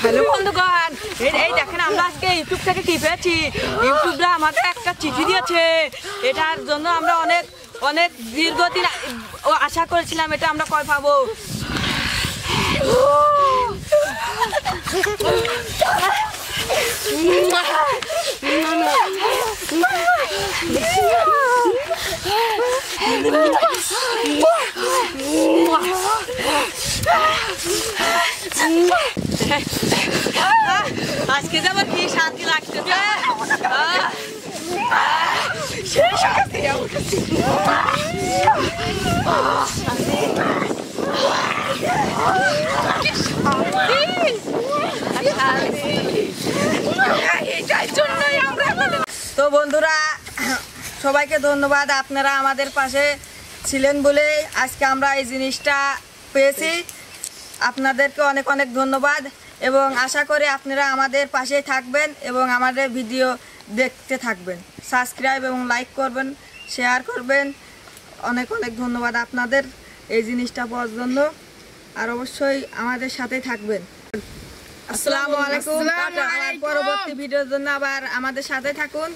Hello বন্ধুগণ, এই দেখেন আমরা আজকে ইউটিউব থেকে কি পেয়েছি। ইউটিউবে আমাদের একটা চিঠি দিয়েছে। এটার জন্য আমরা অনেক অনেক দীর্ঘদিন আশা করেছিলাম এটা আমরা কয় পাবো। আজকে যাবার কি শান্তি লাগতেছে। তো বন্ধুরা, সবাইকে ধন্যবাদ, আপনারা আমাদের পাশে ছিলেন বলে আজকে আমরা এই জিনিসটা পেয়েছি। আপনাদেরকে অনেক অনেক ধন্যবাদ এবং আশা করি আপনারা আমাদের পাশেই থাকবেন এবং আমাদের ভিডিও দেখতে থাকবেন। সাবস্ক্রাইব এবং লাইক করবেন, শেয়ার করবেন। অনেক অনেক ধন্যবাদ আপনাদের এই জিনিসটা পাওয়ার জন্য। আর অবশ্যই আমাদের সাথেই থাকবেন। আসসালামু আলাইকুম। পরবর্তী ভিডিওর জন্য আবার আমাদের সাথে থাকুন।